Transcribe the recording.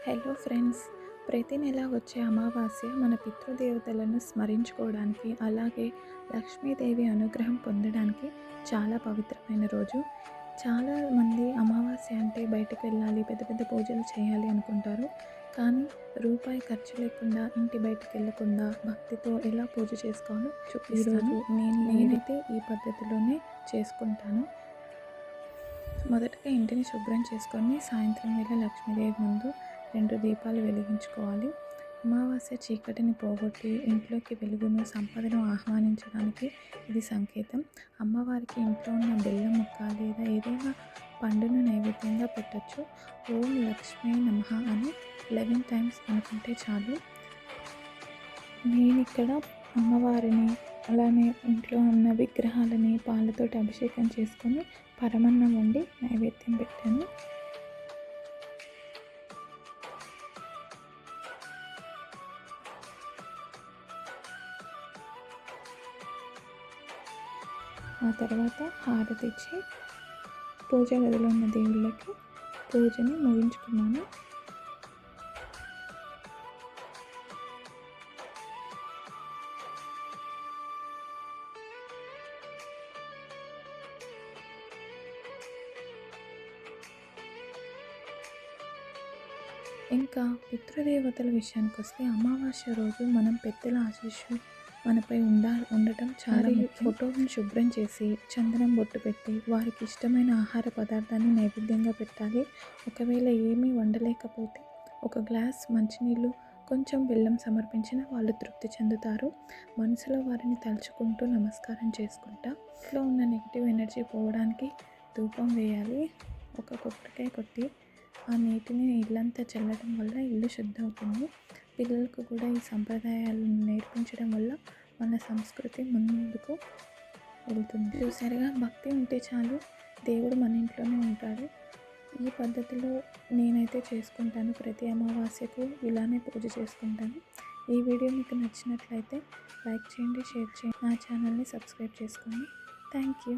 Hello friends, ప్రతి నెల వచ్చే అమావాస్య మన పితృదేవతలను స్మరించుకోవడానికి, అలాగే లక్ష్మీదేవి అనుగ్రహం పొందడానికి చాలా పవిత్రమైన రోజు. చాలామంది అమావాస్య అంటే బయటకు వెళ్ళాలి, పెద్ద పెద్ద పూజలు చేయాలి అనుకుంటారు. కానీ రూపాయి ఖర్చు లేకుండా, ఇంటి బయటకు వెళ్ళకుండా భక్తితో ఎలా పూజ చేసుకోవాలో చూపిస్తాను. నేనైతే ఈ పద్ధతిలోనే చేసుకుంటాను. మొదటగా ఇంటిని శుభ్రం చేసుకొని సాయంత్రం వేళ లక్ష్మీదేవి ముందు 2 దీపాలు వెలిగించుకోవాలి. అమావాస్య చీకటిని పోగొట్టి ఇంట్లోకి వెలుగును, సంపదను ఆహ్వానించడానికి ఇది సంకేతం. అమ్మవారికి ఇంట్లో ఉన్న బెల్లం ముక్క లేదా ఏదైనా పండును నైవేద్యంగా పెట్టచ్చు. ఓం లక్ష్మీ నమః అని 11 టైమ్స్ అనుకుంటే చాలు. నేనిక్కడ అమ్మవారిని, అలానే ఇంట్లో ఉన్న విగ్రహాలని పాలతోటి అభిషేకం చేసుకొని పరమన్నం వండి నైవేద్యం పెట్టాను. ఆ తర్వాత హారతి ఇచ్చి పూజా గదిలో ఉన్న దేవుళ్ళకి పూజని ముగించుకున్నాను. ఇంకా పితృదేవతల విషయానికి వస్తే, అమావాస్య రోజు మనం పెద్దల ఆశీస్సు మనపై ఉండటం చాలా ముఖ్యం. ఫోటోలను శుభ్రం చేసి చందనం బొట్టు పెట్టి వారికి ఇష్టమైన ఆహార పదార్థాన్ని నైవేద్యంగా పెట్టాలి. ఒకవేళ ఏమీ వండలేకపోతే ఒక గ్లాస్ మంచినీళ్ళు, కొంచెం బెల్లం సమర్పించిన వాళ్ళు తృప్తి చెందుతారు. మనసులో వారిని తలుచుకుంటూ నమస్కారం చేసుకుంటా ఇంట్లో ఉన్న నెగిటివ్ ఎనర్జీ పోవడానికి ధూపం వేయాలి. ఒక కొబ్బరికాయ కొట్టి ఆ నీటిని ఇల్లంతా చల్లడం వల్ల ఇల్లు శుద్ధి అవుతుంది. పిల్లలకు కూడా ఈ సంప్రదాయాలను నేర్పించడం వల్ల మన సంస్కృతి ముందుకు వెళ్తుంది. చూసారుగా, భక్తి ఉంటే చాలు, దేవుడు మన ఇంట్లోనే ఉంటాడు. ఈ పద్ధతిలో నేనైతే చేసుకుంటాను. ప్రతి అమావాస్యకు ఇలానే పూజ చేసుకుంటాను. ఈ వీడియో మీకు నచ్చినట్లయితే లైక్ చేయండి, షేర్ చేయండి, నా ఛానల్ని సబ్స్క్రైబ్ చేసుకోండి. Thank you.